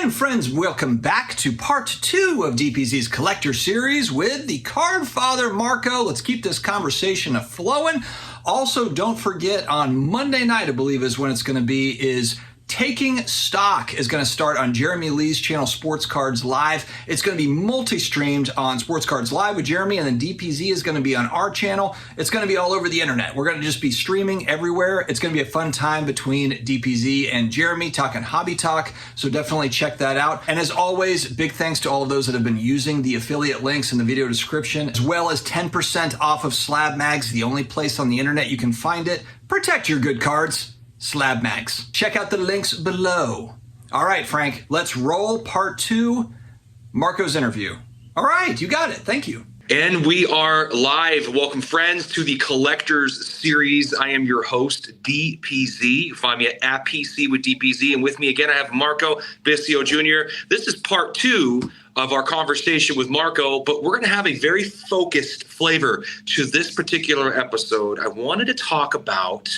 And friends, welcome back to part 2 of DPZ's Collector Series with the Card Father, Marco. Let's keep this conversation flowing. Also, don't forget, on Monday night, I believe is when it's going to be, is Taking Stock is going to start on Jeremy Lee's channel, Sports Cards Live. It's going to be multi-streamed on Sports Cards Live with Jeremy, and then DPZ is going to be on our channel. It's going to be all over the internet. We're going to just be streaming everywhere. It's going to be a fun time between DPZ and Jeremy talking hobby talk, so definitely check that out. And as always, big thanks to all of those that have been using the affiliate links in the video description, as well as 10% off of SlabMags, the only place on the internet you can find it. Protect your good cards. SlabMags. Check out the links below. All right, Frank, let's roll part 2, Marco's interview. All right, you got it. Thank you. And we are live. Welcome, friends, to the Collectors Series. I am your host, DPZ. You find me at PC with DPZ. And with me again, I have Marco Bisio Jr. This is part 2 of our conversation with Marco, but we're going to have a very focused flavor to this particular episode. I wanted to talk about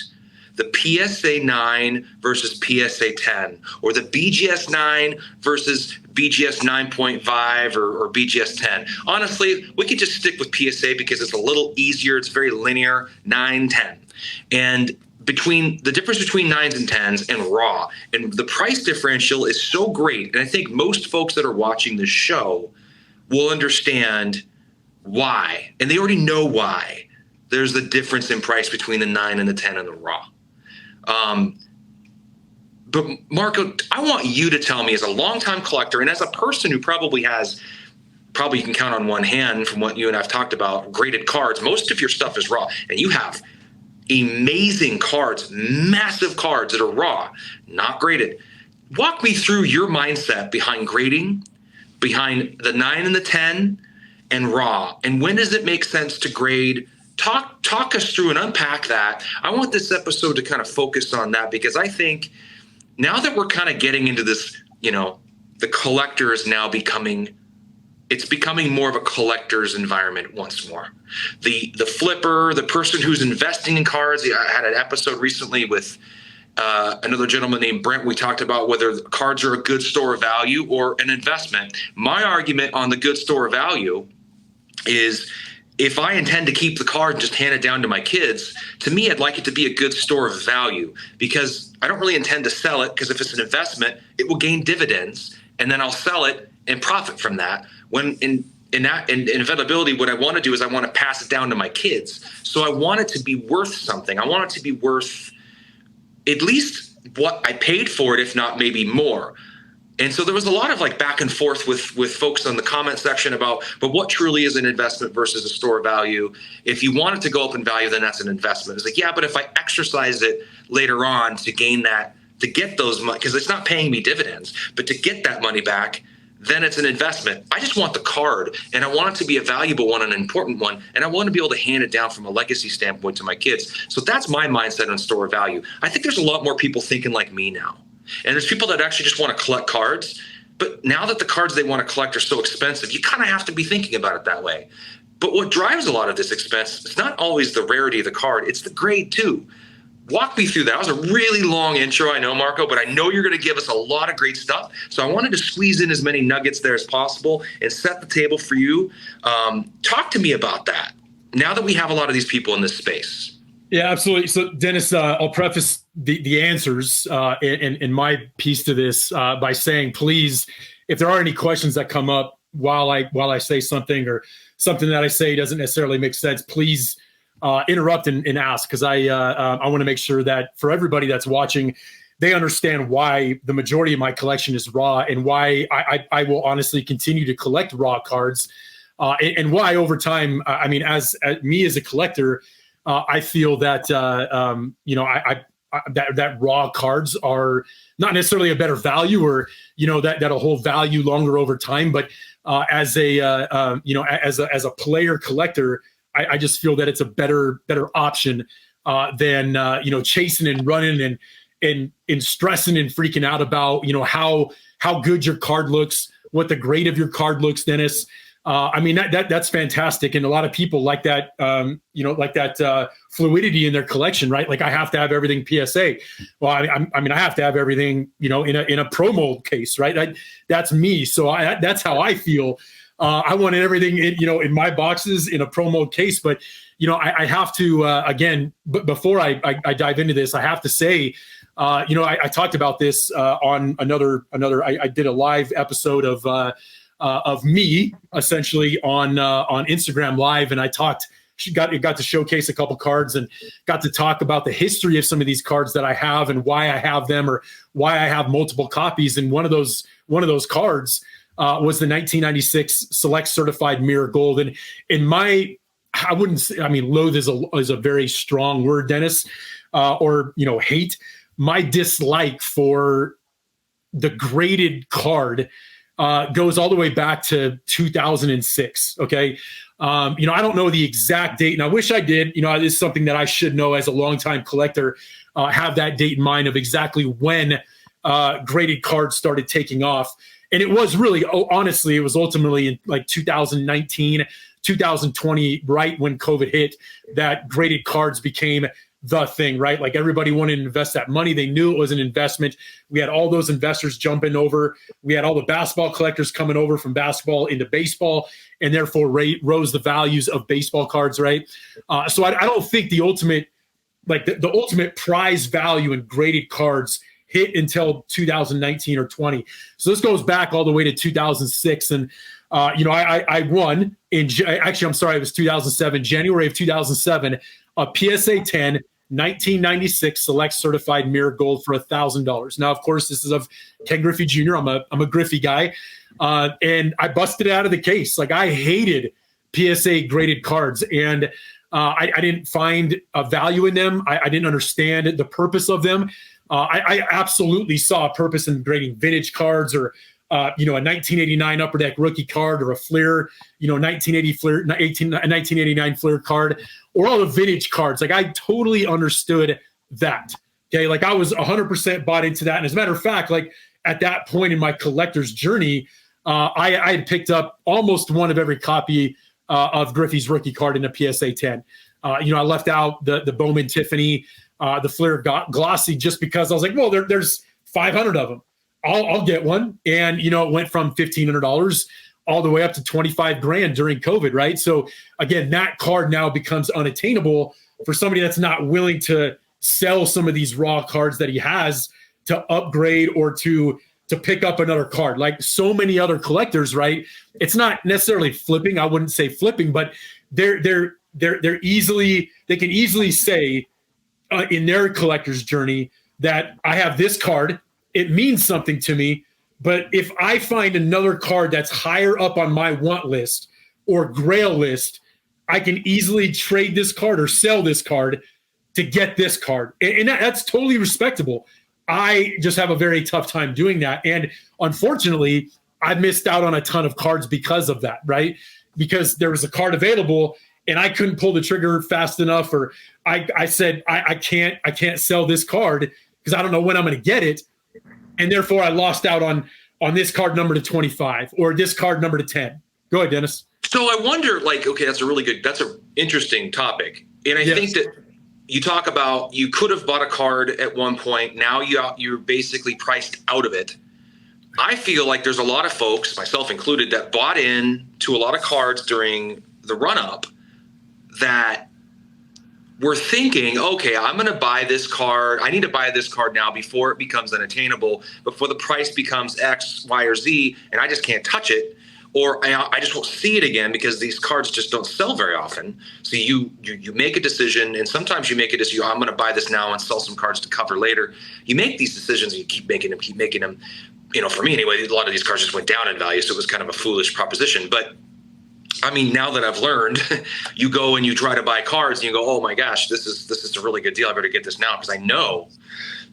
the PSA 9 versus PSA 10, or the BGS 9 versus BGS 9.5 or BGS 10. Honestly, we could just stick with PSA because it's a little easier. It's very linear, 9, 10. And between the difference between 9s and 10s and raw, and the price differential is so great. And I think most folks that are watching this show will understand why. And they already know why there's the difference in price between the 9 and the 10 and the raw. But Marco, I want you to tell me, as a longtime collector and as a person who probably you can count on one hand from what you and I've talked about, graded cards. Most of your stuff is raw, and you have amazing cards, massive cards that are raw, not graded. Walk me through your mindset behind grading, behind the 9 and the 10 and raw. And when does it make sense to grade? Talk us through and unpack that. I want this episode to kind of focus on that, because I think now that we're kind of getting into this, the collector is now becoming more of a collector's environment once more. The flipper, the person who's investing in cards. I had an episode recently with another gentleman named Brent. We talked about whether cards are a good store of value or an investment. My argument on the good store of value is, if I intend to keep the card and just hand it down to my kids, to me, I'd like it to be a good store of value, because I don't really intend to sell it, because if it's an investment, it will gain dividends, and then I'll sell it and profit from that. When in availability, what I want to do is I want to pass it down to my kids. So I want it to be worth something. I want it to be worth at least what I paid for it, if not maybe more. And so there was a lot of back and forth with folks on the comment section about, but what truly is an investment versus a store of value? If you want it to go up in value, then that's an investment. It's yeah, but if I exercise it later on to gain that, to get those money, because it's not paying me dividends, but to get that money back, then it's an investment. I just want the card, and I want it to be a valuable one, an important one, and I want to be able to hand it down from a legacy standpoint to my kids. So that's my mindset on store of value. I think there's a lot more people thinking like me now. And there's people that actually just want to collect cards. But now that the cards they want to collect are so expensive, you kind of have to be thinking about it that way. But what drives a lot of this expense is not always the rarity of the card. It's the grade too. Walk me through that. That was a really long intro, I know, Marco, but I know you're going to give us a lot of great stuff. So I wanted to squeeze in as many nuggets there as possible and set the table for you. Talk to me about that now that we have a lot of these people in this space. Yeah, absolutely. So, Dennis, I'll preface the answers in my piece to this by saying, please, if there are any questions that come up while I say something, or something that I say doesn't necessarily make sense, please interrupt and ask, because I want to make sure that for everybody that's watching, they understand why the majority of my collection is raw, and why I will honestly continue to collect raw cards, and why over time, as me as a collector, I feel that that raw cards are not necessarily a better value, or that'll hold value longer over time. But as a player collector, I just feel that it's a better option than chasing and running and stressing and freaking out about how good your card looks, what the grade of your card looks, Dennis. I mean, that's fantastic. And a lot of people like that, fluidity in their collection, right? Like I have to have everything PSA. Well, I mean, I have to have everything, in a pro mold case, right? That's me. So that's how I feel. I wanted everything, in my boxes in a pro mold case, but I have to, again, before I dive into this, I have to say, I talked about this on another. I did a live episode of me essentially on Instagram Live, and I got to showcase a couple cards and got to talk about the history of some of these cards that I have and why I have them or why I have multiple copies. And one of those cards was the 1996 Select Certified Mirror Gold. And I wouldn't say, I mean, loathe is a very strong word, Dennis, or hate. My dislike for the graded card goes all the way back to 2006. Okay. I don't know the exact date, and I wish I did. It's something that I should know as a longtime collector, have that date in mind of exactly when graded cards started taking off. And it was really, honestly, it was ultimately in like 2019, 2020, right when COVID hit, that graded cards became the thing, right? Like everybody wanted to invest that money. They knew it was an investment. We had all those investors jumping over. We had all the basketball collectors coming over from basketball into baseball, and therefore rose the values of baseball cards, right? So I don't think the ultimate, like the ultimate prize value in graded cards hit until 2019 or 20. So this goes back all the way to 2006. And, I won it was 2007, January of 2007, a PSA 10 1996 Select Certified Mirror Gold for $1,000. Now, of course, this is of Ken Griffey Jr. I'm a Griffey guy, and I busted it out of the case. Like I hated PSA graded cards, and I didn't find a value in them. I didn't understand the purpose of them. I absolutely saw a purpose in grading vintage cards or a 1989 Upper Deck rookie card or a Fleer, 1989 Fleer card, or all the vintage cards. Like I totally understood that. Okay. Like I was 100% bought into that. And as a matter of fact, like at that point in my collector's journey, I had picked up almost one of every copy of Griffey's rookie card in a PSA 10. I left out the Bowman Tiffany, the Fleer Glossy, just because I was like, well, there's 500 of them. I'll get one. And, it went from $1,500 all the way up to $25,000 during COVID. Right. So again, that card now becomes unattainable for somebody that's not willing to sell some of these raw cards that he has to upgrade or to pick up another card. Like so many other collectors, right? It's not necessarily flipping. I wouldn't say flipping, but they can easily say in their collector's journey that I have this card. It means something to me, but if I find another card that's higher up on my want list or grail list, I can easily trade this card or sell this card to get this card. And that's totally respectable. I just have a very tough time doing that. And unfortunately, I missed out on a ton of cards because of that, right? Because there was a card available and I couldn't pull the trigger fast enough, or I said, I can't sell this card because I don't know when I'm going to get it. And therefore, I lost out on this card number to 25 or this card number to 10. Go ahead, Dennis. So I wonder, okay, that's an interesting topic. And I think that you talk about you could have bought a card at one point. Now you're basically priced out of it. I feel like there's a lot of folks, myself included, that bought in to a lot of cards during the run-up that we're thinking, okay, I'm going to buy this card. I need to buy this card now before it becomes unattainable, before the price becomes X, Y, or Z, and I just can't touch it. Or I just won't see it again because these cards just don't sell very often. So you make a decision, and sometimes you make a decision, I'm going to buy this now and sell some cards to cover later. You make these decisions and you keep making them. For me anyway, a lot of these cards just went down in value, so it was kind of a foolish proposition. But I mean, now that I've learned, you go and you try to buy cards and you go, oh my gosh, this is a really good deal. I better get this now because I know,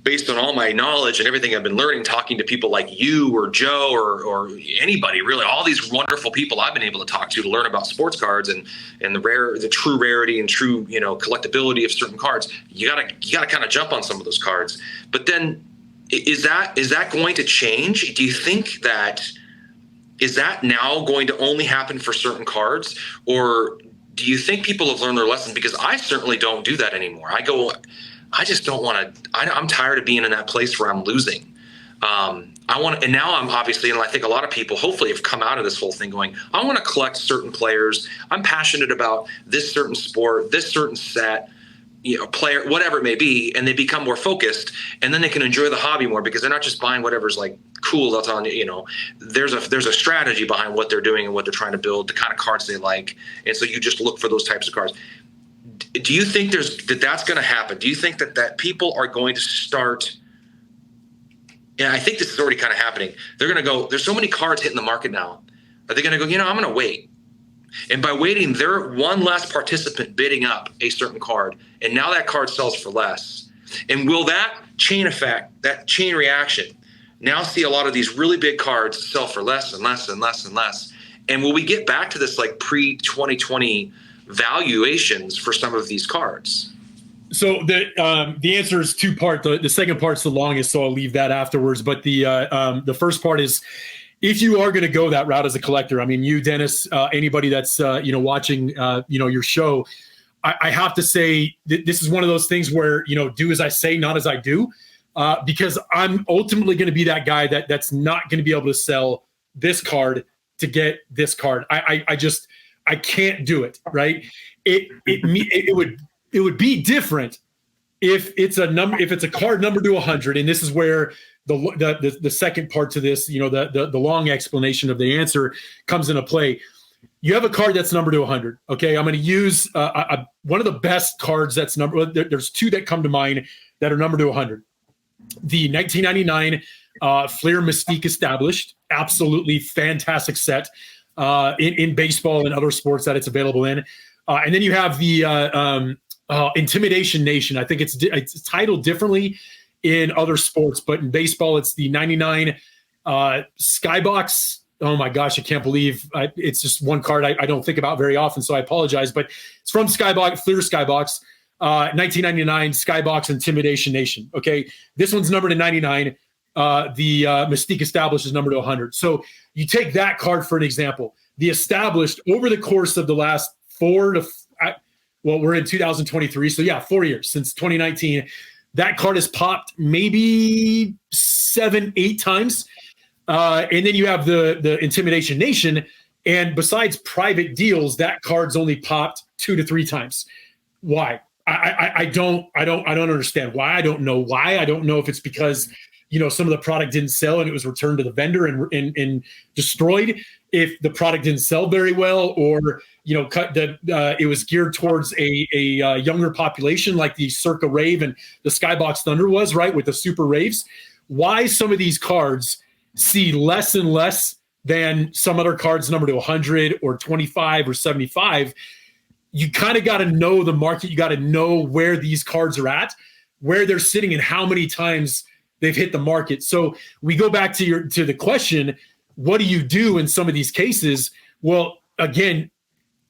based on all my knowledge and everything I've been learning, talking to people like you or Joe or anybody, really, all these wonderful people I've been able to talk to learn about sports cards and the true rarity and true collectability of certain cards. You gotta kind of jump on some of those cards. But then, is that going to change? Do you think that is that now going to only happen for certain cards, or do you think people have learned their lesson? Because I certainly don't do that anymore. I just don't want to. I'm tired of being in that place where I'm losing. And now I'm obviously, and I think a lot of people hopefully have come out of this whole thing going, I want to collect certain players. I'm passionate about this certain sport, this certain set, player, whatever it may be, and they become more focused, and then they can enjoy the hobby more because they're not just buying whatever's like cool that's on, there's a strategy behind what they're doing and what they're trying to build, the kind of cards they like. And so you just look for those types of cards. Do you think that's going to happen? Do you think that people are going to start? And I think this is already kind of happening. They're going to go, there's so many cards hitting the market now. Are they going to go, I'm going to wait? And by waiting, they're one less participant bidding up a certain card. And now that card sells for less. And will that chain effect, that chain reaction, now see a lot of these really big cards sell for less and less and less and less? And will we get back to this like pre-2020 valuations for some of these cards? So the answer is two-part. The second part's the longest, so I'll leave that afterwards. But the first part is, if you are going to go that route as a collector, I mean, you, Dennis, anybody that's watching your show, I have to say this is one of those things where do as I say, not as I do, because I'm ultimately going to be that guy that's not going to be able to sell this card to get this card. I can't do it. Right? It would be different if it's a card numbered to 100, and this is where the second part to this, the long explanation of the answer comes into play. You have a card that's numbered to 100. Okay, I'm going to use one of the best cards that's numbered. There's two that come to mind that are numbered to 100. The 1999 Fleer Mystique Established, absolutely fantastic set in baseball and other sports that it's available in. And then you have the Intimidation Nation. I think it's titled differently in other sports, but in baseball, it's the 99 Skybox. Oh my gosh, I can't believe it's just one card I don't think about very often, so I apologize. But it's from Skybox, Fleer Skybox, 1999 Skybox Intimidation Nation. Okay, this one's numbered to 99. The Mystique Established is numbered to 100. So you take that card for an example. The Established, over the course of the last we're in 2023, so yeah, 4 years since 2019. That card has popped maybe 7-8 times. And then you have the Intimidation Nation. And besides private deals, that card's only popped 2 to 3 times. Why? I don't understand why. I don't know why. I don't know if it's because, some of the product didn't sell and it was returned to the vendor and destroyed. If the product didn't sell very well, or it was geared towards a younger population, like the Circa Rave and the Skybox Thunder was, right, with the Super Raves. Why some of these cards see less and less than some other cards numbered to 100 or 25 or 75? You kind of got to know the market. You got to know where these cards are at, where they're sitting, and how many times they've hit the market. So we go back to the question, what do you do in some of these cases? Well, again,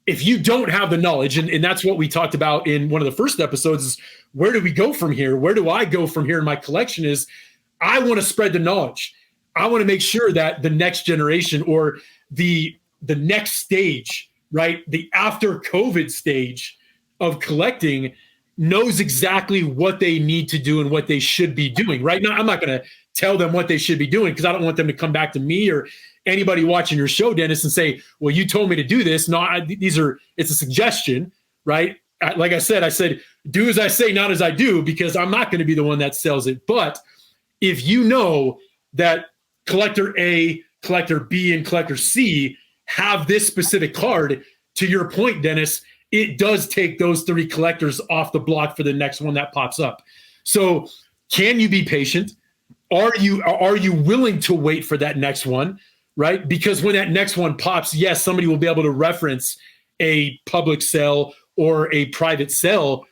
if you don't have the knowledge, and that's what we talked about in one of the first episodes, is where do we go from here? Where do I go from here in my collection? Is I want to spread the knowledge. I want to make sure that the next generation, or the next stage, right, the after COVID stage of collecting, knows exactly what they need to do and what they should be doing. Right now, I'm not going to tell them what they should be doing, because I don't want them to come back to me or anybody watching your show, Dennis, and say, well, you told me to do this. No, it's a suggestion, right? Like I said, do as I say, not as I do, because I'm not going to be the one that sells it. But if you know that collector A, collector B, and collector C have this specific card, to your point, Dennis, it does take those 3 collectors off the block for the next one that pops up. So can you be patient? Are you willing to wait for that next one, right? Because when that next one pops, yes, somebody will be able to reference a public sale or a private sale,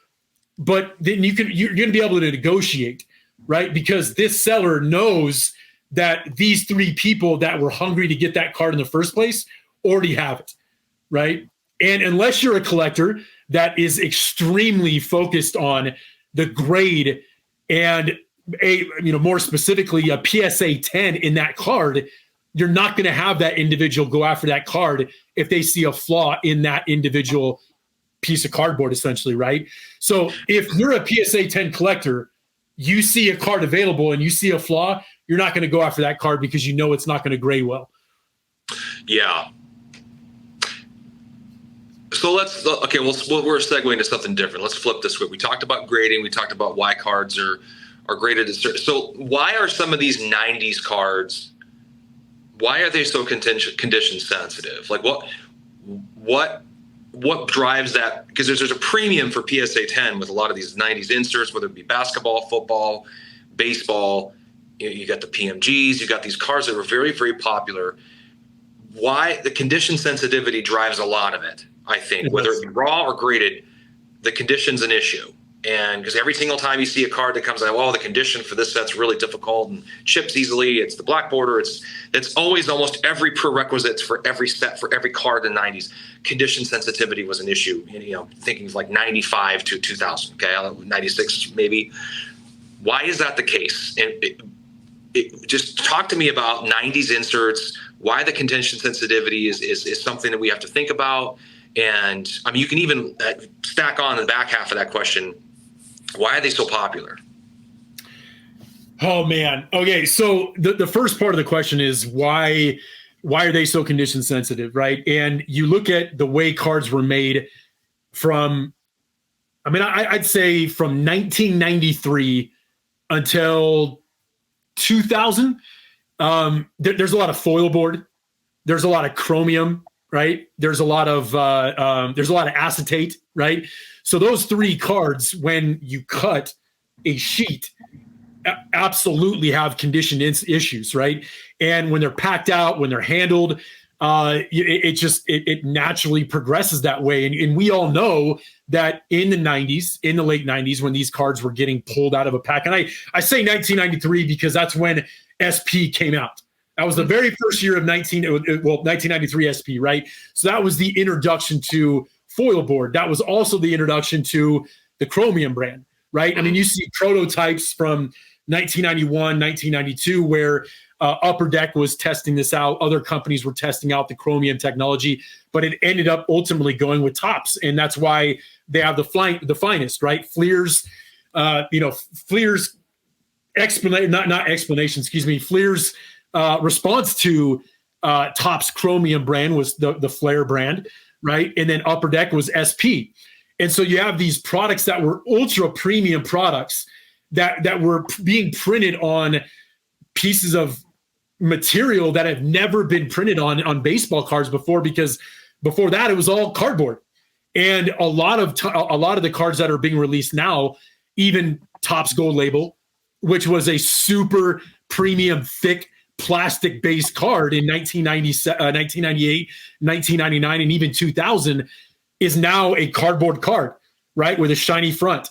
but then you're going to be able to negotiate, right? Because this seller knows that these 3 people that were hungry to get that card in the first place already have it, right? And unless you're a collector that is extremely focused on the grade and more specifically a PSA 10 in that card, you're not going to have that individual go after that card if they see a flaw in that individual piece of cardboard, essentially, right? So if you're a PSA 10 collector, you see a card available and you see a flaw, you're not going to go after that card because you know it's not going to grade well. Yeah. So we're segueing to something different. Let's flip this way. We talked about grading. We talked about why cards are graded. So why are some of these 90s cards, why are they so condition sensitive? Like what drives that? Because there's a premium for PSA 10 with a lot of these 90s inserts, whether it be basketball, football, baseball. You got the PMGs, you got these cards that were very, very popular. Why the condition sensitivity drives a lot of it, I think, whether it be raw or graded, the condition's an issue. And because every single time you see a card that comes out, well, the condition for this set's really difficult and chips easily, it's the black border, it's always almost every prerequisite for every set, for every card in the 90s. Condition sensitivity was an issue, thinking of like 95 to 2000, okay, 96 maybe. Why is that the case? And just talk to me about 90s inserts, why the condition sensitivity is something that we have to think about. And I mean, you can even stack on the back half of that question. Why are they so popular? Oh man. Okay. So the first part of the question is why are they so condition sensitive? Right. And you look at the way cards were made from, I'd say from 1993 until 2000. There's a lot of foil board. There's a lot of chromium, right? There's a lot of acetate, right? So those three cards, when you cut a sheet, absolutely have condition issues, right? And when they're packed out, when they're handled, it naturally progresses that way. And we all know that in the 90s, in the late 90s, when these cards were getting pulled out of a pack, and I say 1993 because that's when SP came out. That was the very first year of 1993 SP, right? So that was the introduction to foil board. That was also the introduction to the chromium brand, right? I mean, you see prototypes from 1991, 1992, where Upper Deck was testing this out. Other companies were testing out the chromium technology, but it ended up ultimately going with Topps, and that's why they have the finest, right? Fleer's, Fleer's Fleer's response to Topps chromium brand was the Flair brand, right? And then Upper Deck was SP. And so you have these products that were ultra premium products that were being printed on pieces of material that have never been printed on baseball cards before, because before that it was all cardboard. And a lot of the cards that are being released now, even Topps Gold Label, which was a super premium thick plastic based card in 1998, 1999, and even 2000, is now a cardboard card, right, with a shiny front.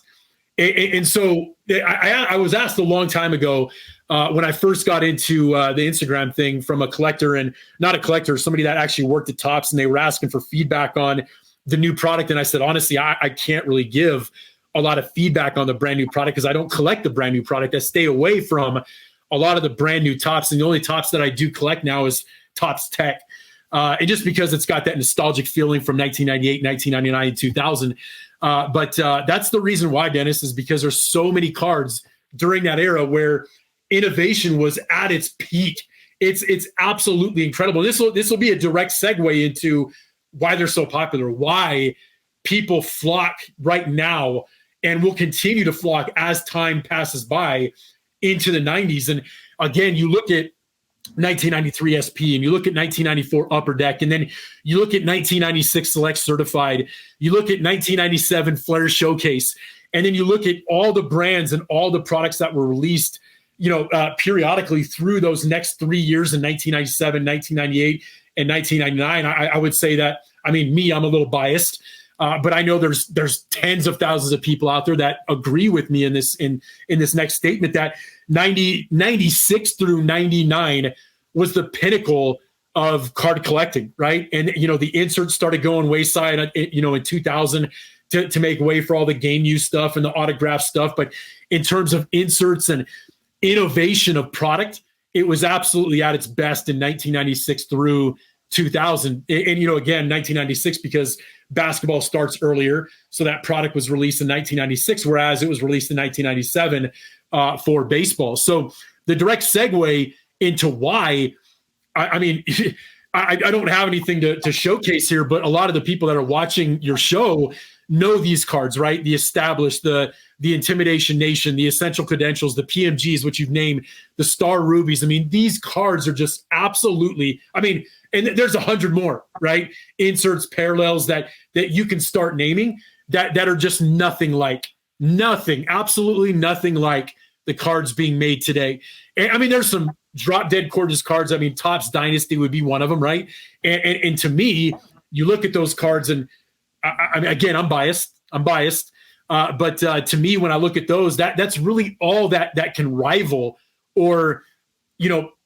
And so I was asked a long time ago when I first got into the Instagram thing from a collector, and not a collector, somebody that actually worked at Topps, and they were asking for feedback on the new product. And I said, honestly, I can't really give a lot of feedback on the brand new product because I don't collect the brand new product. I stay away from a lot of the brand new Topps, and the only Topps that I do collect now is Topps Tech. And just because it's got that nostalgic feeling from 1998, 1999, 2000. But that's the reason why, Dennis, is because there's so many cards during that era where innovation was at its peak. It's absolutely incredible. This will be a direct segue into why they're so popular, why people flock right now and will continue to flock as time passes by into the 90s. And again, you look at 1993 SP, and you look at 1994 Upper Deck, and then you look at 1996 Select Certified, you look at 1997 Flair Showcase, and then you look at all the brands and all the products that were released, periodically through those next 3 years in 1997, 1998, and 1999. I would say that, I'm a little biased, but I know there's tens of thousands of people out there that agree with me in this next statement that 96 through 99 was the pinnacle of card collecting, right? And the inserts started going wayside, in 2000 to make way for all the game use stuff and the autograph stuff. But in terms of inserts and innovation of product, it was absolutely at its best in 1996 through 2000. And, again, 1996, because basketball starts earlier. So that product was released in 1996, whereas it was released in 1997 for baseball. So the direct segue into why, I mean, I don't have anything to showcase here, but a lot of the people that are watching your show know these cards, right? The Established, the Intimidation Nation, the Essential Credentials, the PMGs, which you've named, the Star Rubies. I mean, these cards are just absolutely, I mean, and there's 100 more, right? Inserts, parallels that you can start naming that are just absolutely nothing like the cards being made today. And I mean, there's some drop dead gorgeous cards. I mean, Topps Dynasty would be one of them, right? And to me, you look at those cards, and I mean, again, I'm biased. But to me, when I look at those, that's really all that can rival or,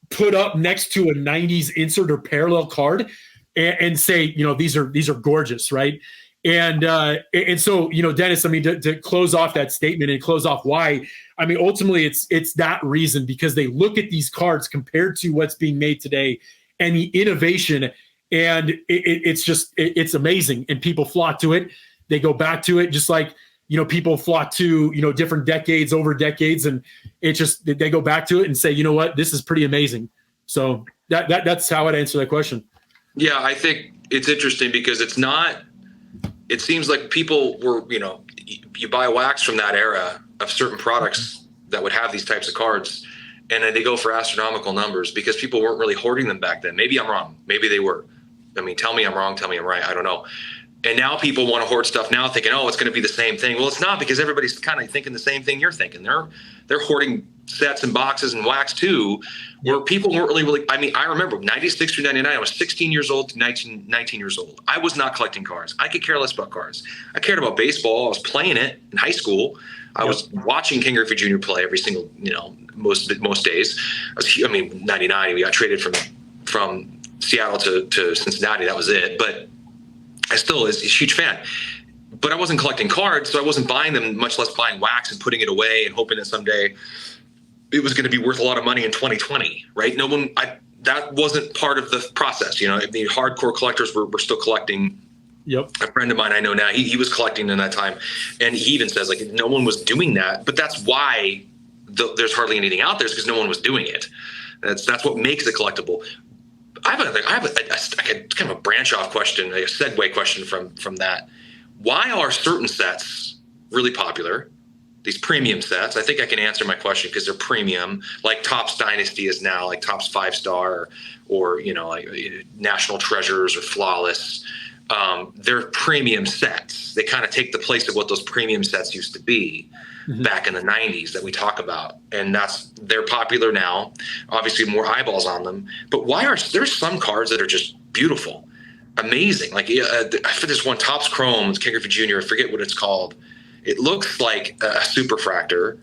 put up next to a 90s insert or parallel card and say, these are gorgeous, right? And so, Dennis, I mean, to close off that statement and close off why, I mean, ultimately it's that reason, because they look at these cards compared to what's being made today and the innovation, and it's amazing. And people flock to it. They go back to it, just like, people flock to, different decades over decades, and it's just, they go back to it and say, you know what, this is pretty amazing. So that's how I'd answer that question. Yeah, I think it's interesting because it seems like people were, you buy wax from that era of certain products that would have these types of cards, and then they go for astronomical numbers because people weren't really hoarding them back then. Maybe I'm wrong. Maybe they were. I mean, tell me I'm wrong. Tell me I'm right. I don't know. And now people want to hoard stuff now thinking, oh, it's going to be the same thing. Well, it's not, because everybody's kind of thinking the same thing you're thinking. They're hoarding sets and boxes and wax too, where people weren't really, I mean, I remember 96 through 99, I was 16 years old to 19 years old. I was not collecting cards. I could care less about cards. I cared about baseball. I was playing it in high school. I was watching King Griffey Jr. play every single, most days. 99, we got traded from Seattle to Cincinnati. That was it. But I still is a huge fan. But I wasn't collecting cards, so I wasn't buying them, much less buying wax and putting it away and hoping that someday it was going to be worth a lot of money in 2020, right? That wasn't part of the process. The hardcore collectors were still collecting. Yep. A friend of mine I know now, he was collecting in that time, and he even says, like, no one was doing that. But that's why there's hardly anything out there, is because no one was doing it. That's what makes it collectible. I have a kind of a branch off question, a segue question from that. Why are certain sets really popular? These premium sets. I think I can answer my question because they're premium, like Topps Dynasty is now, like Topps 5-star, or like National Treasures or Flawless. They're premium sets. They kind of take the place of what those premium sets used to be back in the 90s that we talk about. And they're popular now, obviously more eyeballs on them. But there's some cards that are just beautiful, amazing. Like for this one, Topps Chrome, King Griffey Jr., I forget what it's called. It looks like a superfractor.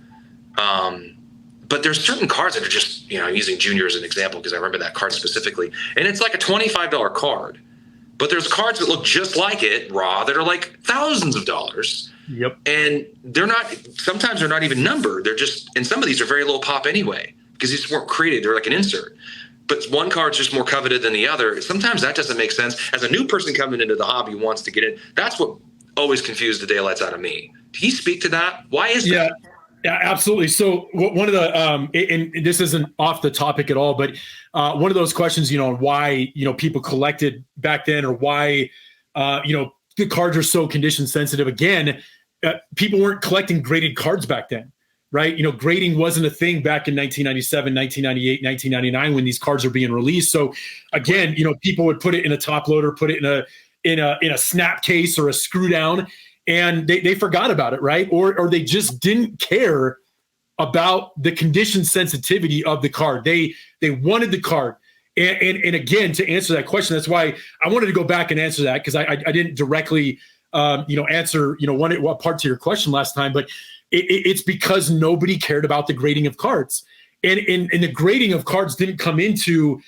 But there's certain cards that are just, I'm using Junior as an example because I remember that card specifically. And it's like a $25 card. But there's cards that look just like it, raw, that are like thousands of dollars. Yep. And sometimes they're not even numbered. And some of these are very low pop anyway, because these weren't created. They're like an insert. But one card's just more coveted than the other. Sometimes that doesn't make sense. As a new person coming into the hobby who wants to get in, that's what always confused the daylights out of me. Can you speak to that? Why is that? Yeah, absolutely. So one of the, and this isn't off the topic at all, but one of those questions, why, people collected back then, or why, the cards are so condition sensitive. Again, people weren't collecting graded cards back then, right? Grading wasn't a thing back in 1997, 1998, 1999 when these cards are being released. So again, people would put it in a top loader, put it in a snap case or a screw down, and they forgot about it, right? Or they just didn't care about the condition sensitivity of the card. They wanted the card. And again, to answer that question, that's why I wanted to go back and answer that, because I didn't directly answer what part to your question last time, but it's because nobody cared about the grading of cards. And the grading of cards didn't come into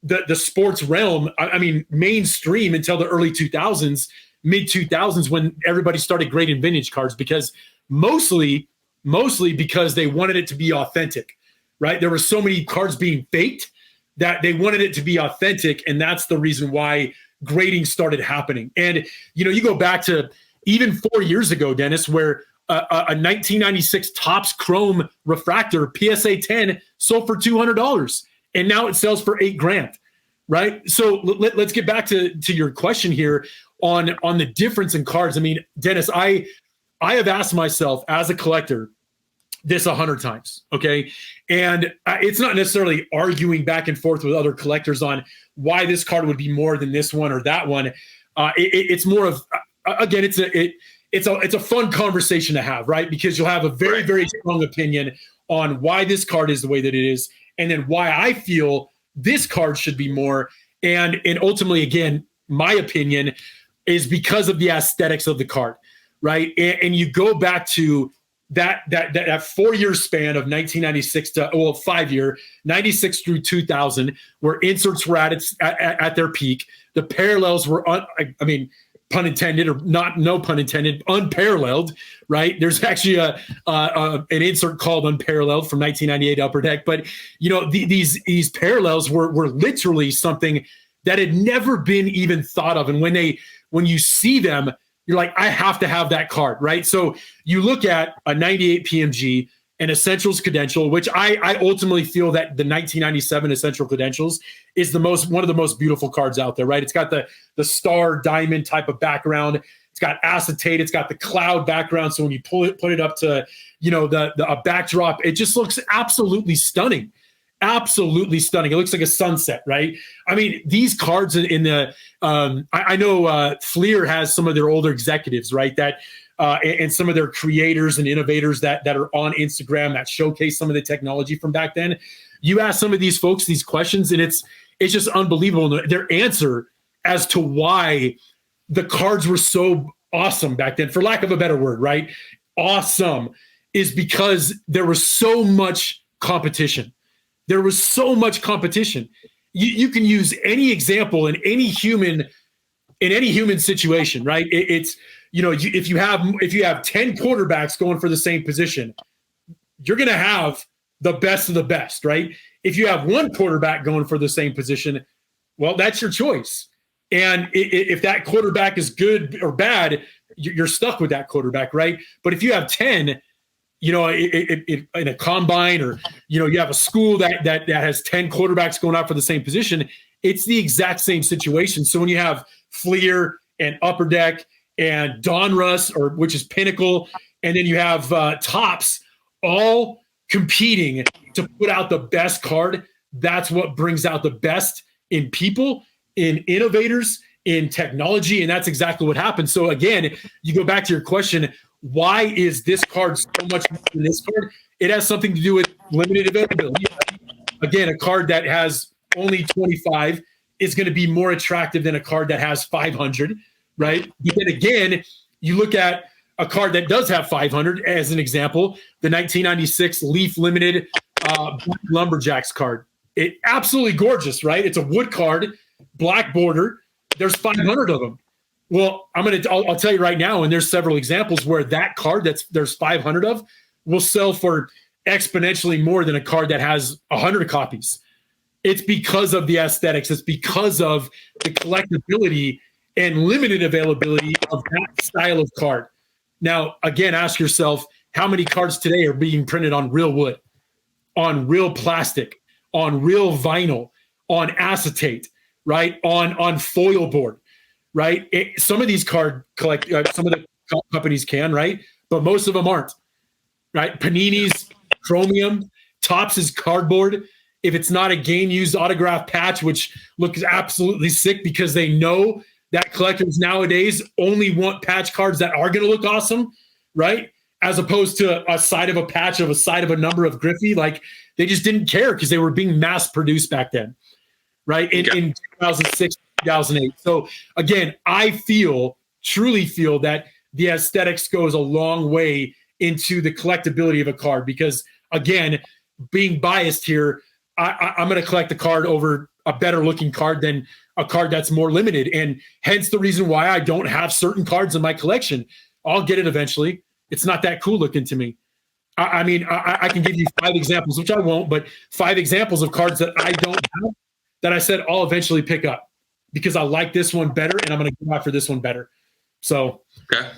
the sports realm, mainstream, until the early 2000s, mid 2000s, when everybody started grading vintage cards, because mostly because they wanted it to be authentic. right? There were so many cards being faked that they wanted it to be authentic. And that's the reason why grading started happening. And, you go back to even 4 years ago, Dennis, where a 1996 Topps Chrome refractor PSA 10 sold for $200, and now it sells for $8,000, right? So let's get back to your question here on the difference in cards. I mean, Dennis, I have asked myself as a collector this 100 times, okay? And it's not necessarily arguing back and forth with other collectors on why this card would be more than this one or that one. It's more of, again, it's a fun conversation to have, right? Because you'll have a very, very strong opinion on why this card is the way that it is, and then why I feel this card should be more. And ultimately, again, my opinion is because of the aesthetics of the card, right? And you go back to that 4 year span of 1996 to 5 year 96 through 2000, where inserts were at their peak. The parallels were, pun intended or not, no pun intended, unparalleled, right? There's actually an insert called Unparalleled from 1998 Upper Deck. But, these parallels were literally something that had never been even thought of. And when you see them, you're like, I have to have that card, right? So you look at a 98 PMG, an Essentials Credential, which I ultimately feel that the 1997 Essential Credentials is one of the most beautiful cards out there, right? It's got the star diamond type of background. It's got acetate. It's got the cloud background. So when you put it up to, a backdrop, it just looks absolutely stunning. Absolutely stunning. It looks like a sunset, right? I mean, these cards in the, I know Fleer has some of their older executives, right? That, and some of their creators and innovators that are on Instagram that showcase some of the technology from back then. You ask some of these folks these questions, and it's just unbelievable. Their answer as to why the cards were so awesome back then, for lack of a better word, right? Awesome is because there was so much competition. There was so much competition. You can use any example in any human situation, right? It's if you have 10 quarterbacks going for the same position, you're going to have the best of the best, right? If you have one quarterback going for the same position, well, that's your choice. And if that quarterback is good or bad, you're stuck with that quarterback, right? But if you have 10, in a combine, or you have a school that has 10 quarterbacks going out for the same position, it's the exact same situation. So when you have Fleer and Upper Deck and Donruss, which is Pinnacle, and then you have Topps, all competing to put out the best card, that's what brings out the best in people, in innovators, in technology, and that's exactly what happened. So again, you go back to your question, why is this card so much more than this card? It has something to do with limited availability. Again, a card that has only 25 is going to be more attractive than a card that has 500, right? But then again, you look at a card that does have 500, as an example, the 1996 Leaf Limited Lumberjacks card. It absolutely gorgeous, right? It's a wood card, black border. There's 500 of them. Well, I'll tell you right now, and there's several examples where that card there's 500 of will sell for exponentially more than a card that has 100 copies. It's because of the aesthetics. It's because of the collectability and limited availability of that style of card. Now, again, ask yourself, how many cards today are being printed on real wood, on real plastic, on real vinyl, on acetate, right? On foil board. Right. Some of these some of the companies can, right? But most of them aren't, right? Panini's chromium, Topps is cardboard. If it's not a game used autograph patch, which looks absolutely sick because they know that collectors nowadays only want patch cards that are going to look awesome, right? As opposed to a side of a patch of a side of a number of Griffey. Like, they just didn't care because they were being mass produced back then, right? In 2006, 2008. So again, I truly feel that the aesthetics goes a long way into the collectability of a card, because again, being biased here, I'm going to collect a card over a better looking card than a card that's more limited. And hence the reason why I don't have certain cards in my collection. I'll get it eventually. It's not that cool looking to me. I mean, I can give you 5 examples, which I won't, but 5 examples of cards that I don't have that I said I'll eventually pick up because I like this one better and I'm going to go after this one better. So, okay.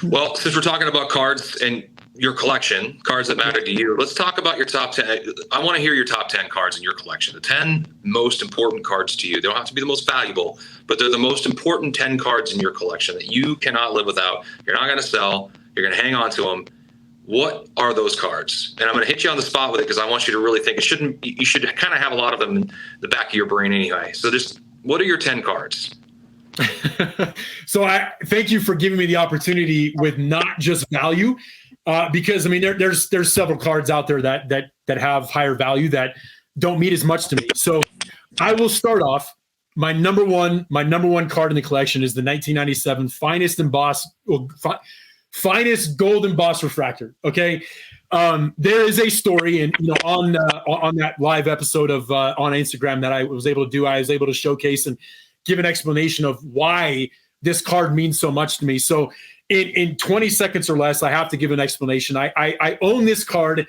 Well, since we're talking about cards and your collection, cards that matter to you, let's talk about your top 10. I want to hear your top 10 cards in your collection, the 10 most important cards to you. They don't have to be the most valuable, but they're the most important 10 cards in your collection that you cannot live without. You're not going to sell. You're going to hang on to them. What are those cards? And I'm going to hit you on the spot with it because I want you to really think. You should kind of have a lot of them in the back of your brain anyway. So just, what are your 10 cards? So I thank you for giving me the opportunity with not just value, because I mean there's several cards out there that have higher value that don't mean as much to me. So I will start off. My number one card in the collection is the 1997 finest gold embossed refractor. Okay. There is a story, and on that live episode of on Instagram that I was able to do, I was able to showcase and give an explanation of why this card means so much to me. So in 20 seconds or less, I have to give an explanation. I own this card.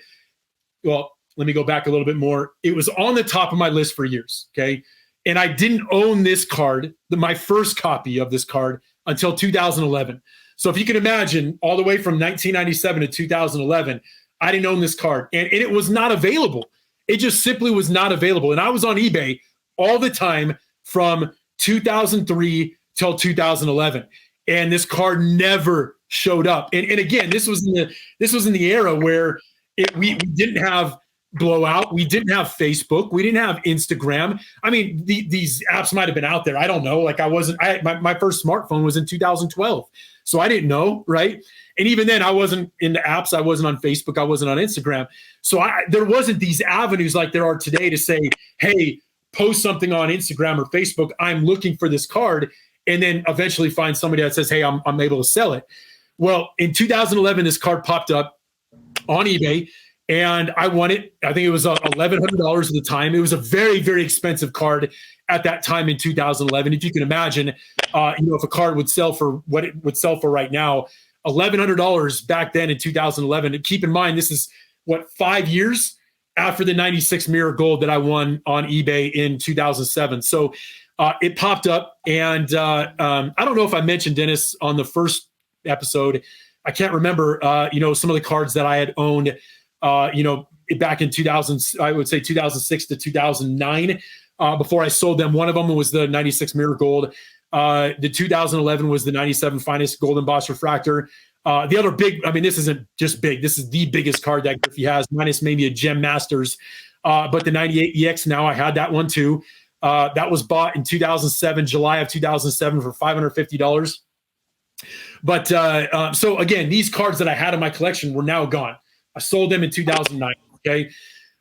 Well, let me go back a little bit more. It was on the top of my list for years. Okay. And I didn't own this card, my first copy of this card, until 2011. So if you can imagine, all the way from 1997 to 2011, I didn't own this card. And it was not available. It just simply was not available. And I was on eBay all the time from 2003 till 2011. And this card never showed up. And again, this was in the era where we didn't have Blowout. We didn't have Facebook. We didn't have Instagram. I mean, these apps might have been out there. I don't know. Like my first smartphone was in 2012. So I didn't know, right? And even then I wasn't into apps. I wasn't on Facebook. I wasn't on Instagram. So there wasn't these avenues like there are today to say, hey, post something on Instagram or Facebook. I'm looking for this card. And then eventually find somebody that says, hey, I'm able to sell it. Well, in 2011, this card popped up on eBay. And I won it. I think it was $1,100 at the time. It was a very, very expensive card at that time in 2011. If you can imagine, if a card would sell for what it would sell for right now, $1,100 back then in 2011. And keep in mind, this is 5 years after the 96 Mirror Gold that I won on eBay in 2007. So it popped up, and I don't know if I mentioned, Dennis, on the first episode. I can't remember. Some of the cards that I had owned. Back in 2000, I would say 2006 to 2009, before I sold them. One of them was the 96 Mirror Gold. The 2011 was the 97 finest gold embossed refractor. The other big, I mean, this isn't just big. This is the biggest card that Griffey has, minus maybe a Gem Masters. But the 98 EX, now I had that one too. That was bought in 2007, July of 2007 for $550. But so again, these cards that I had in my collection were now gone. I sold them in 2009, okay?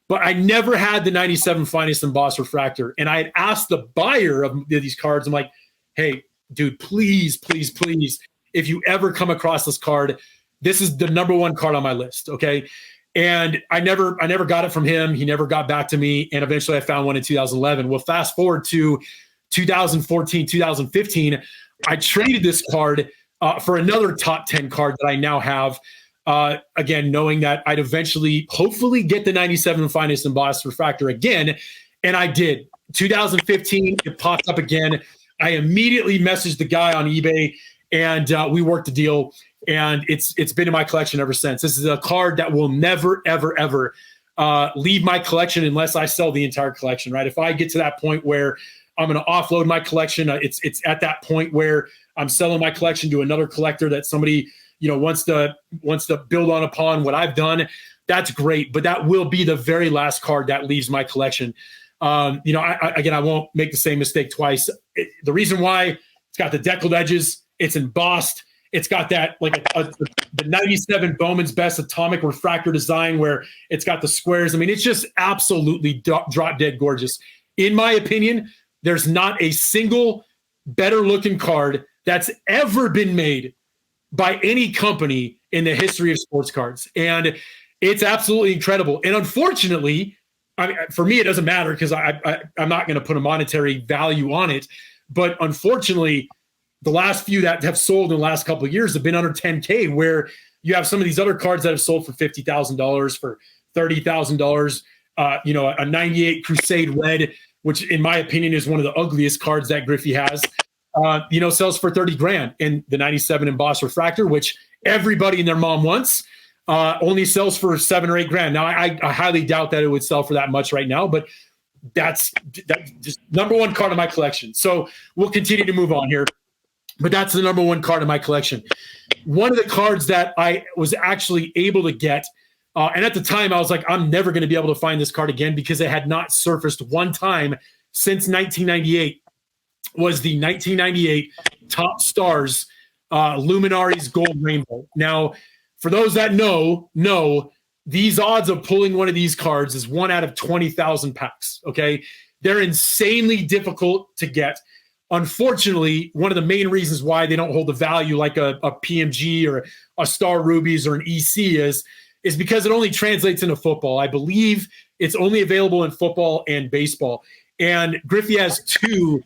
But I never had the 97 finest embossed refractor. And I had asked the buyer of these cards, I'm like, hey, dude, please, please, please, if you ever come across this card, this is the number one card on my list, okay? And I never got it from him. He never got back to me. And eventually I found one in 2011. Well, fast forward to 2014, 2015, I traded this card for another top 10 card that I now have. Again, knowing that I'd eventually, hopefully, get the 97 finest embossed refractor again. And I did. 2015, it popped up again. I immediately messaged the guy on eBay, and we worked a deal. And it's been in my collection ever since. This is a card that will never, ever, ever leave my collection unless I sell the entire collection, right? If I get to that point where I'm going to offload my collection, it's at that point where I'm selling my collection to another collector that somebody wants to build upon what I've done. That's great, but that will be the very last card that leaves my collection. I won't make the same mistake twice. The reason why, it's got the deckled edges, it's embossed, it's got that the 97 Bowman's Best atomic refractor design where it's got the squares. I mean, it's just absolutely drop dead gorgeous. In my opinion, there's not a single better looking card that's ever been made by any company in the history of sports cards. And it's absolutely incredible. And unfortunately, I mean, for me, it doesn't matter because I'm not going to put a monetary value on it. But unfortunately, the last few that have sold in the last couple of years have been under 10K, where you have some of these other cards that have sold for $50,000, for $30,000. A 98 Crusade Red, which in my opinion is one of the ugliest cards that Griffey has, sells for 30 grand. And the 97 embossed refractor, which everybody and their mom wants, only sells for 7 or 8 grand. Now, I highly doubt that it would sell for that much right now, but that's just number one card in my collection. So we'll continue to move on here, but that's the number one card in my collection. One of the cards that I was actually able to get, and at the time I was like, I'm never going to be able to find this card again because it had not surfaced one time since 1998, was the 1998 Top Stars Luminaries Gold Rainbow. Now, for those that know, these odds of pulling one of these cards is 1 out of 20,000 packs, okay? They're insanely difficult to get. Unfortunately, one of the main reasons why they don't hold the value like a PMG or a Star Rubies or an EC is because it only translates into football. I believe it's only available in football and baseball. And Griffey has 2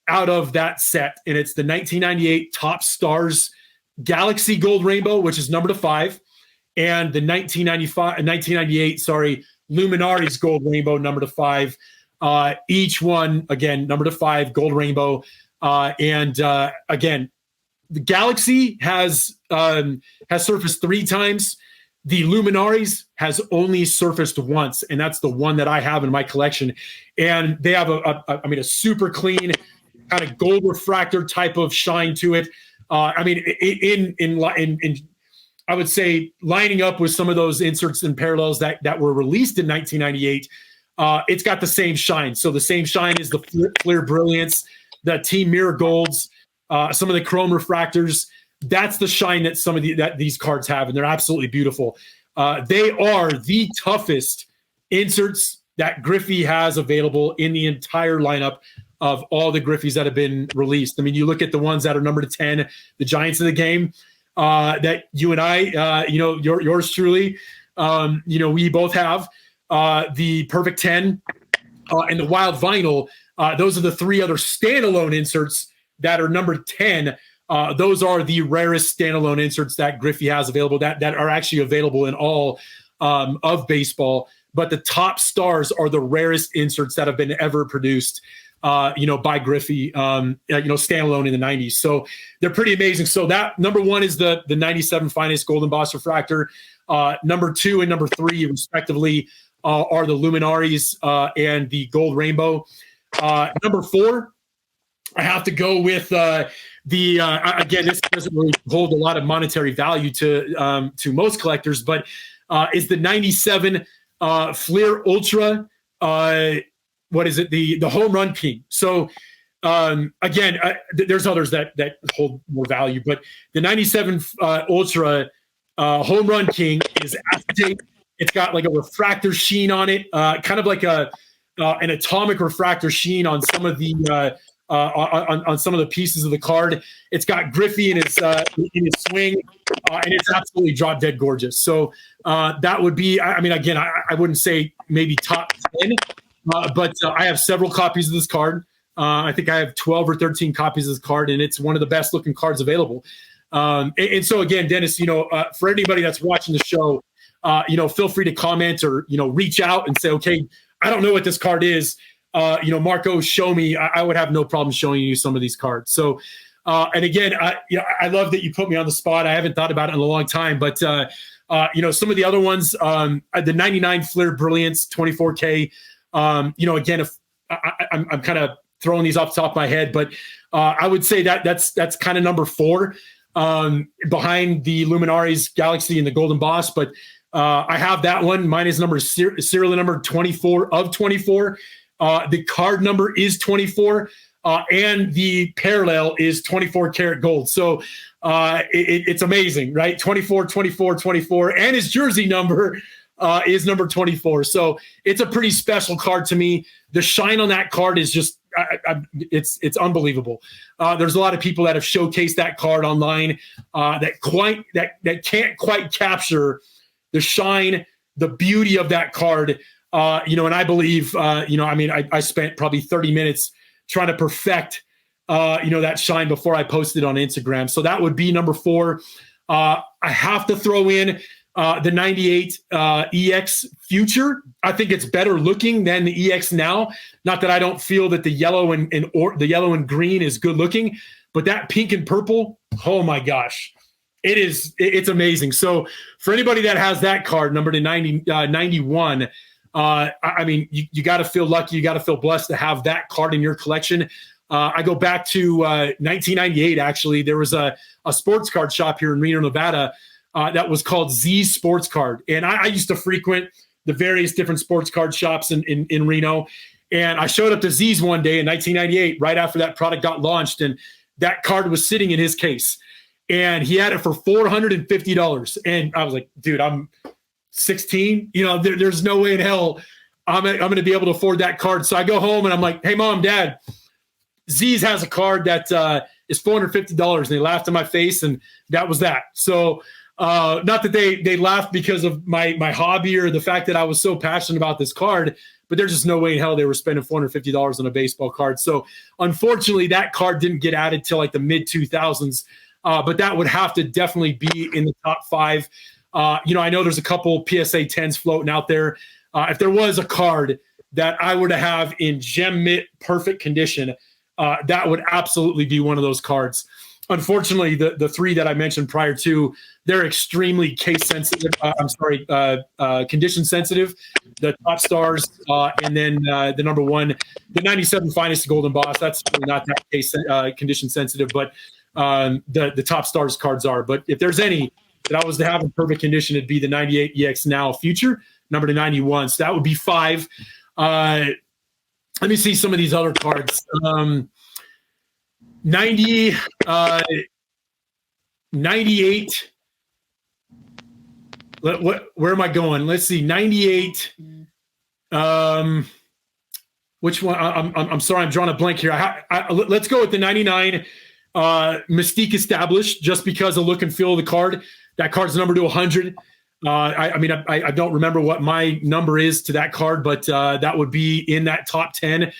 out of that set, and it's the 1998 Top Stars Galaxy Gold Rainbow, which is number 5, and the 1998 Luminaries Gold Rainbow, number 5. Each one, again, number 5 Gold Rainbow. Again, the Galaxy has surfaced 3 times. The Luminaries has only surfaced once, and that's the one that I have in my collection. And they have a super clean kind of gold refractor type of shine to it. In I would say lining up with some of those inserts and parallels that were released in 1998, it's got the same shine. So the same shine is the Fleer Brilliance, the Team Mirror Golds, some of the chrome refractors. That's the shine that some of these cards have, and they're absolutely beautiful. They are the toughest inserts that Griffey has available in the entire lineup of all the Griffies that have been released. I mean, you look at the ones that are number 10, the Giants of the game, that you and I, yours truly, we both have, the Perfect 10 and the Wild Vinyl. Those are the 3 other standalone inserts that are number 10. Those are the rarest standalone inserts that Griffey has available that are actually available in all of baseball. But the Top Stars are the rarest inserts that have been ever produced, by Griffey, standalone in the 90s. So they're pretty amazing. So that number 1 is the 97 Finest Gold Embossed Refractor. Number 2 and number 3, respectively, are the Luminaries and the Gold Rainbow. Number 4, I have to go with again, this doesn't really hold a lot of monetary value to most collectors, but is the 97 Fleer Ultra. What is it? The Home Run King. So again, there's others that hold more value, but the 97 Ultra Home Run King is acetate. It's got like a refractor sheen on it, kind of like an atomic refractor sheen on some of the on some of the pieces of the card. It's got Griffey in his swing, and it's absolutely drop dead gorgeous. So that would be, I wouldn't say maybe top 10, but I have several copies of this card. I think I have 12 or 13 copies of this card, and it's one of the best looking cards available. And so again, Dennis, for anybody that's watching the show, feel free to comment or, reach out and say, okay, I don't know what this card is. Marco, show me. I would have no problem showing you some of these cards. So, and again, I love that you put me on the spot. I haven't thought about it in a long time, but some of the other ones, the 99 Fleer Brilliance 24K. Again, if I'm kind of throwing these off the top of my head, but I would say that's kind of number 4 behind the Luminaries Galaxy and the Golden Boss. But I have that one. Mine is serial number 24 of 24. The card number is 24, and the parallel is 24 karat gold. So it's amazing, right? 24, 24, 24, and his jersey number is number 24. So it's a pretty special card to me. The shine on that card is just, it's unbelievable. There's a lot of people that have showcased that card online that can't quite capture the shine, the beauty of that card. And I believe, I spent probably 30 minutes trying to perfect, that shine before I posted on Instagram. So that would be number 4. I have to throw in the 98 EX Future. I think it's better looking than the EX Now. Not that I don't feel that the yellow and the yellow and green is good looking, but that pink and purple, oh my gosh, it's amazing. So for anybody that has that card, number to 91, I mean, you got to feel lucky. You got to feel blessed to have that card in your collection. I go back to 1998. Actually, there was a sports card shop here in Reno, Nevada, that was called Z's Sports Card. And I used to frequent the various different sports card shops in Reno. And I showed up to Z's one day in 1998, right after that product got launched. And that card was sitting in his case. And he had it for $450. And I was like, dude, I'm 16. You know, there's no way in hell I'm going to be able to afford that card. So I go home and I'm like, hey, Mom, Dad, Z's has a card that is $450. And they laughed in my face. And that was that. So not that they laughed because of my hobby or the fact that I was so passionate about this card, but there's just no way in hell they were spending $450 on a baseball card. So unfortunately, that card didn't get added till like the mid 2000s. But that would have to definitely be in the top 5. You know, I know there's a couple PSA 10s floating out there. If there was a card that I were to have in gem mint perfect condition, that would absolutely be one of those cards. Unfortunately, the 3 that I mentioned prior to, they're extremely case sensitive. Condition sensitive. The top stars, and then the number 1, the 97 Finest Golden Boss. That's really not that case condition sensitive, but the top stars cards are. But if there's any that I was to have in perfect condition, it'd be the 98 EX Now Future, number to 91. So that would be 5. Let me see some of these other cards. 98. Where am I going? Let's see. 98. Which one? I'm sorry, I'm drawing a blank here. Let's go with the 99 Mystique Established, just because of look and feel of the card. That card's number to 100. I don't remember what my number is to that card, but that would be in that top 10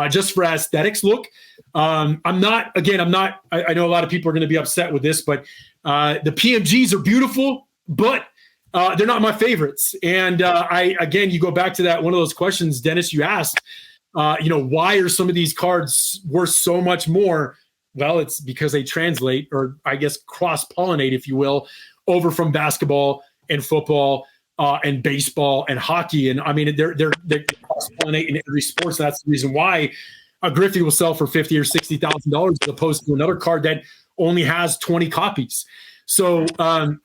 just for aesthetics look. I know a lot of people are going to be upset with this, but the PMGs are beautiful, but they're not my favorites. And you go back to that one of those questions, Dennis, you asked, why are some of these cards worth so much more? Well, it's because they translate, or I guess cross-pollinate, if you will, over from basketball and football and baseball and hockey. And I mean, they're cross-pollinate in every sport. So that's the reason why a Griffey will sell for $50,000 or $60,000 as opposed to another card that only has 20 copies. So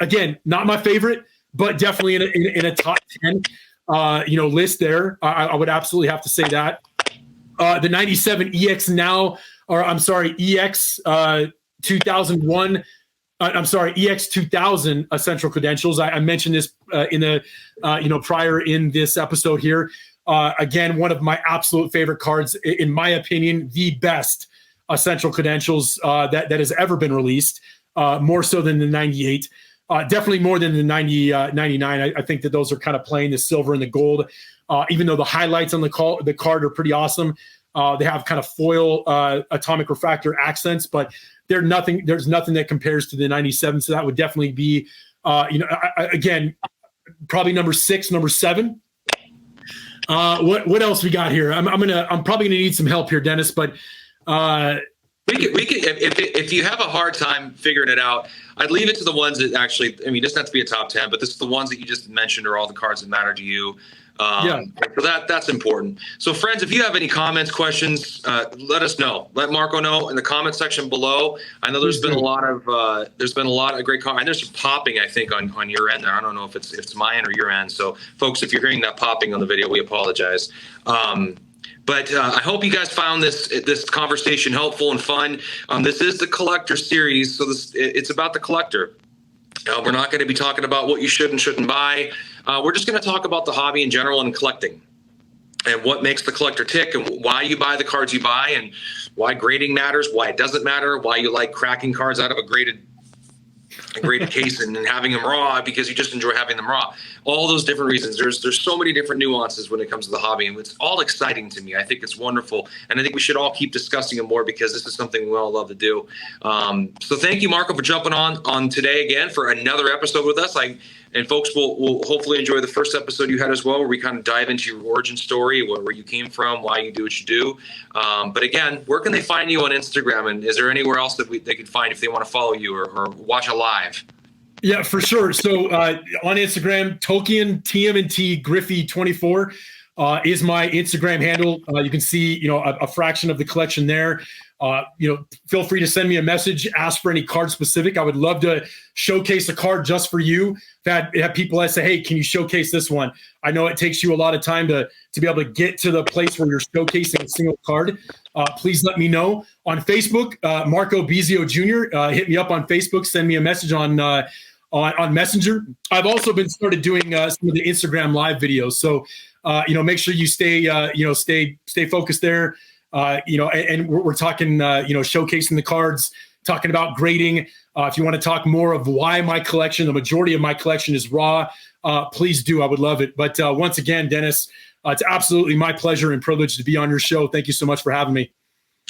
again, not my favorite, but definitely in a top 10 list there. I would absolutely have to say that. The 97 EX Now, or I'm sorry, EX 2001. EX 2000 Essential Credentials. I mentioned this in the prior in this episode here. Again, one of my absolute favorite cards, in my opinion, the best Essential Credentials that has ever been released. More so than the 98. Definitely more than the 99. I think that those are kind of playing the silver and the gold. Even though the highlights on the card are pretty awesome. They have kind of foil atomic refractor accents, but there's nothing that compares to the 97. So that would definitely be, again, probably number 6, number 7. What else we got here? I'm probably gonna need some help here, Dennis, but we could if you have a hard time figuring it out, I'd leave it to the ones that actually, it doesn't have to be a top 10, but this is the ones that you just mentioned are all the cards that matter to you. So that's important. So friends, if you have any comments, questions, let us know. Let Marco know in the comment section below. I know there's been a lot of great comments, and there's some popping, I think, on your end there. I don't know if it's my end or your end. So folks, if you're hearing that popping on the video, we apologize. But I hope you guys found this conversation helpful and fun. This is the collector series, so it's about the collector. We're not going to be talking about what you should and shouldn't buy. We're just going to talk about the hobby in general and collecting, and what makes the collector tick, and why you buy the cards you buy, and why grading matters, why it doesn't matter, why you like cracking cards out of a graded graded casing and having them raw because you just enjoy having them raw. All those different reasons. There's so many different nuances when it comes to the hobby, and it's all exciting to me. I think it's wonderful, and I think we should all keep discussing it more because this is something we all love to do. So thank you, Marco, for jumping on today again for another episode with us. And folks will hopefully enjoy the first episode you had as well, where we kind of dive into your origin story, where you came from, why you do what you do. But again, where can they find you on Instagram? And is there anywhere else that they can find if they want to follow you or watch a live? Yeah, for sure. So on Instagram, Tolkien TMNT Griffey 24 is my Instagram handle. You can see, a fraction of the collection there. Feel free to send me a message, ask for any card specific. I would love to showcase a card just for you. I've had people that say, hey, can you showcase this one? I know it takes you a lot of time to be able to get to the place where you're showcasing a single card. Please let me know. On Facebook, Marco Bisio Jr., hit me up on Facebook, send me a message on Messenger. I've also been started doing some of the Instagram live videos. So, make sure you stay focused there. And we're talking, showcasing the cards, talking about grading. If you want to talk more of why my collection, the majority of my collection is raw, please do. I would love it. But once again, Dennis, it's absolutely my pleasure and privilege to be on your show. Thank you so much for having me.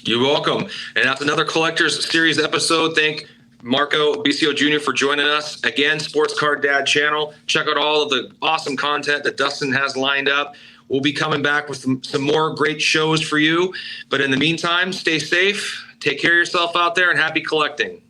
You're welcome. And that's another Collectors Series episode. Thank Marco Bisio Jr. for joining us. Again, Sports Card Dad channel. Check out all of the awesome content that Dustin has lined up. We'll be coming back with some more great shows for you. But in the meantime, stay safe, take care of yourself out there, and happy collecting.